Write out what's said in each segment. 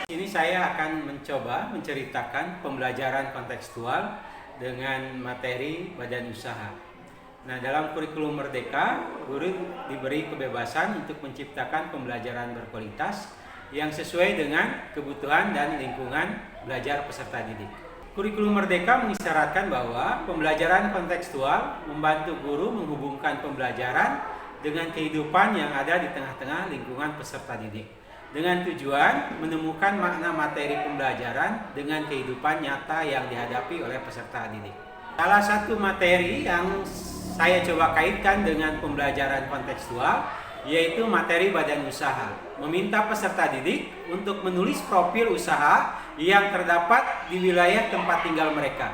Ini saya akan mencoba menceritakan pembelajaran kontekstual dengan materi badan usaha. Nah, dalam kurikulum Merdeka, guru diberi kebebasan untuk menciptakan pembelajaran berkualitas yang sesuai dengan kebutuhan dan lingkungan belajar peserta didik. Kurikulum Merdeka mengisyaratkan bahwa pembelajaran kontekstual membantu guru menghubungkan pembelajaran dengan kehidupan yang ada di tengah-tengah lingkungan peserta didik, dengan tujuan menemukan makna materi pembelajaran dengan kehidupan nyata yang dihadapi oleh peserta didik. Salah satu materi yang saya coba kaitkan dengan pembelajaran kontekstual yaitu materi badan usaha. Meminta peserta didik untuk menulis profil usaha yang terdapat di wilayah tempat tinggal mereka.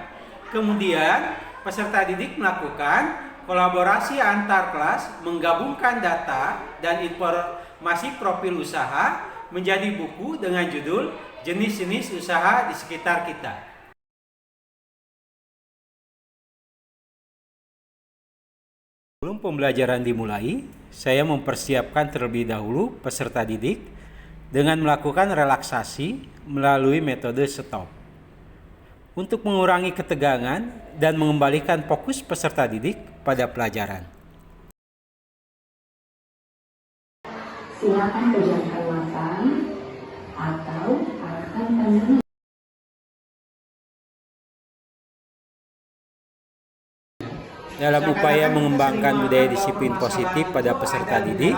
Kemudian peserta didik melakukan kolaborasi antar kelas, menggabungkan data dan informasi profil usaha menjadi buku dengan judul Jenis-jenis Usaha di Sekitar Kita. Sebelum pembelajaran dimulai, saya mempersiapkan terlebih dahulu peserta didik dengan melakukan relaksasi melalui metode stop untuk mengurangi ketegangan dan mengembalikan fokus peserta didik pada pelajaran. Silakan pejamkan mata atau arahkan pandangan. Dalam upaya mengembangkan budaya disiplin positif pada peserta didik,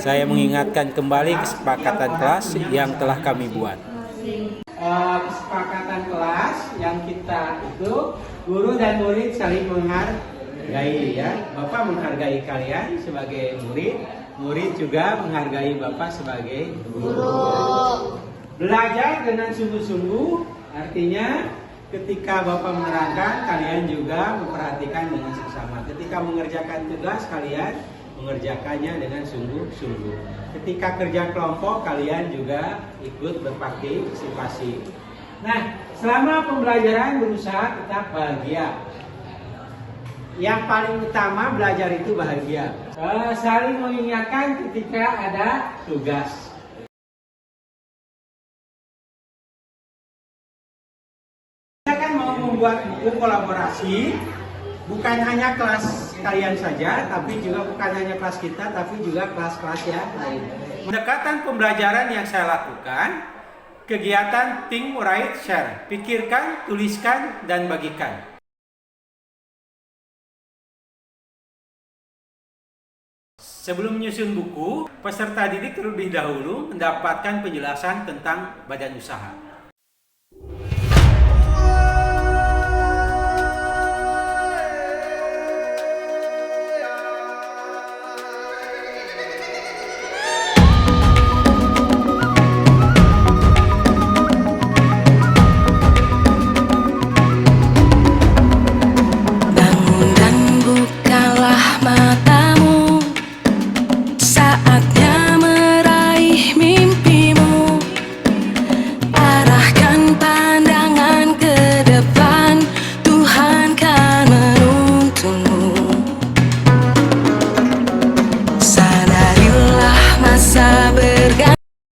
saya mengingatkan kembali kesepakatan kelas yang telah kami buat. Kesepakatan kelas yang kita itu guru dan murid saling menghargai, ya. Bapak menghargai kalian sebagai murid, murid juga menghargai Bapak sebagai guru. Belajar dengan sungguh-sungguh artinya ketika Bapak menerangkan, kalian juga memperhatikan dengan seksama. Ketika mengerjakan tugas, kalian mengerjakannya dengan sungguh-sungguh. Ketika kerja kelompok, kalian juga ikut berpartisipasi. Nah, selama pembelajaran berusaha tetap bahagia. Yang paling utama belajar itu bahagia. Saling mengingatkan ketika ada tugas. Kita kan mau membuat buku kolaborasi, bukan hanya kelas kalian saja, tapi juga bukan hanya kelas kita, tapi juga kelas-kelas yang lain. Pendekatan pembelajaran yang saya lakukan, kegiatan think, write, share. Pikirkan, tuliskan, dan bagikan. Sebelum menyusun buku, peserta didik terlebih dahulu mendapatkan penjelasan tentang badan usaha.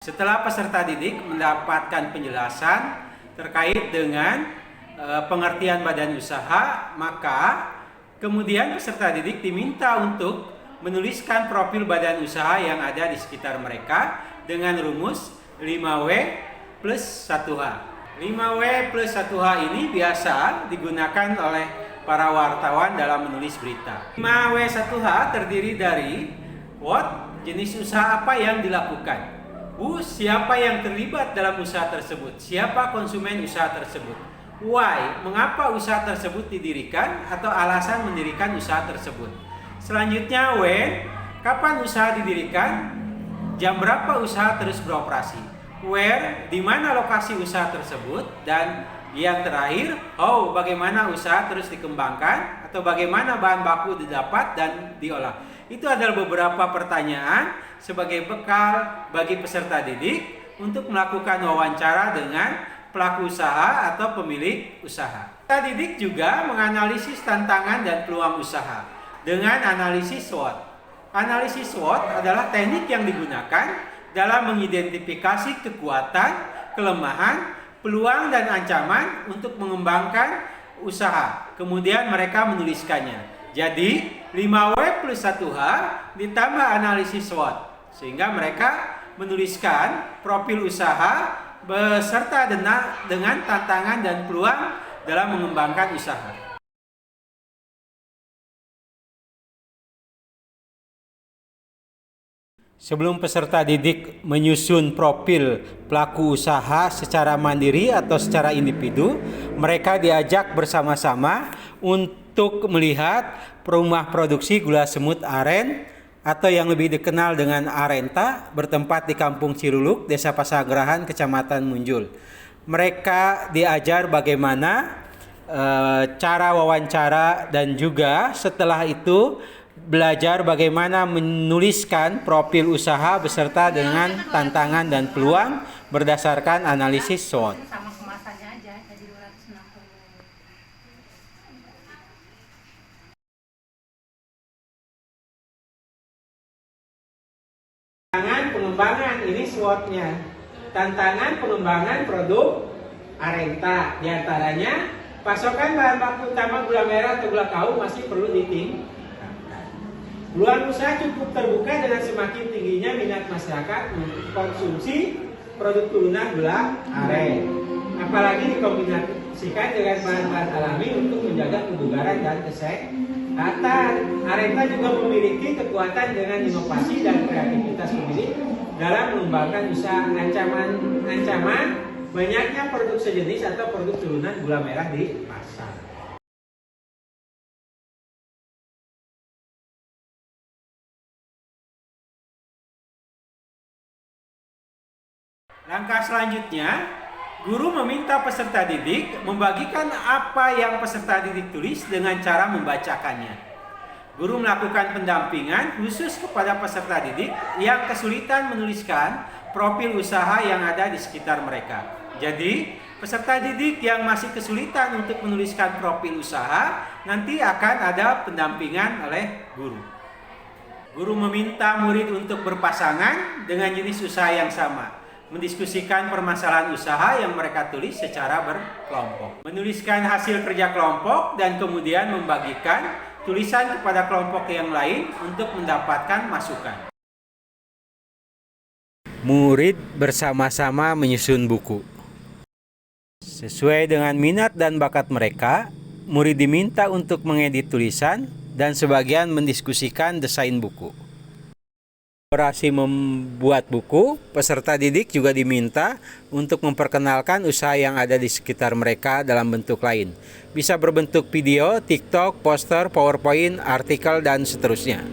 Setelah peserta didik mendapatkan penjelasan terkait dengan pengertian badan usaha, maka kemudian peserta didik diminta untuk menuliskan profil badan usaha yang ada di sekitar mereka dengan rumus 5W plus 1H. 5W plus 1H ini biasa digunakan oleh para wartawan dalam menulis berita. 5W 1H terdiri dari what, jenis usaha apa yang dilakukan. Siapa yang terlibat dalam usaha tersebut? Siapa konsumen usaha tersebut? Why, mengapa usaha tersebut didirikan atau alasan mendirikan usaha tersebut? Selanjutnya when, kapan usaha didirikan? Jam berapa usaha terus beroperasi? Where, di mana lokasi usaha tersebut? Dan yang terakhir, how, bagaimana usaha terus dikembangkan atau bagaimana bahan baku didapat dan diolah. Itu adalah beberapa pertanyaan sebagai bekal bagi peserta didik untuk melakukan wawancara dengan pelaku usaha atau pemilik usaha. Peserta didik juga menganalisis tantangan dan peluang usaha dengan analisis SWOT. Analisis SWOT adalah teknik yang digunakan dalam mengidentifikasi kekuatan, kelemahan, peluang dan ancaman untuk mengembangkan usaha. Kemudian mereka menuliskannya. Jadi 5W plus 1H ditambah analisis SWOT, sehingga mereka menuliskan profil usaha beserta dengan tantangan dan peluang dalam mengembangkan usaha. Sebelum peserta didik menyusun profil pelaku usaha secara mandiri atau secara individu, mereka diajak bersama-sama untuk melihat rumah produksi gula semut aren atau yang lebih dikenal dengan Arenta, bertempat di Kampung Ciruluk, Desa Pasanggerahan, Kecamatan Munjul. Mereka diajar bagaimana cara wawancara dan juga setelah itu belajar bagaimana menuliskan profil usaha beserta dengan tantangan dan peluang berdasarkan analisis SWOT. Sama kemasannya aja, jadi 260. Tantangan pengembangan, ini SWOT-nya. Tantangan pengembangan produk Arenta, diantaranya pasokan bahan baku utama gula merah atau gula kaum masih perlu ditingkatkan. Peluang usaha cukup terbuka dengan semakin tingginya minat masyarakat konsumsi produk turunan gula aren, apalagi dikombinasikan dengan bahan-bahan alami untuk menjaga kebugaran dan kesehatan. Arenta juga memiliki kekuatan dengan inovasi dan kreativitas pemilik dalam mengembangkan usaha. Ancaman banyaknya produk sejenis atau produk turunan gula merah di pasar. Langkah selanjutnya, guru meminta peserta didik membagikan apa yang peserta didik tulis dengan cara membacakannya. Guru melakukan pendampingan khusus kepada peserta didik yang kesulitan menuliskan profil usaha yang ada di sekitar mereka. Jadi, peserta didik yang masih kesulitan untuk menuliskan profil usaha nanti akan ada pendampingan oleh guru. Guru meminta murid untuk berpasangan dengan jenis usaha yang sama, mendiskusikan permasalahan usaha yang mereka tulis secara berkelompok, menuliskan hasil kerja kelompok dan kemudian membagikan tulisan kepada kelompok yang lain untuk mendapatkan masukan. Murid bersama-sama menyusun buku. Sesuai dengan minat dan bakat mereka, murid diminta untuk mengedit tulisan dan sebagian mendiskusikan desain buku. Operasi membuat buku, peserta didik juga diminta untuk memperkenalkan usaha yang ada di sekitar mereka dalam bentuk lain. Bisa berbentuk video, TikTok, poster, PowerPoint, artikel, dan seterusnya.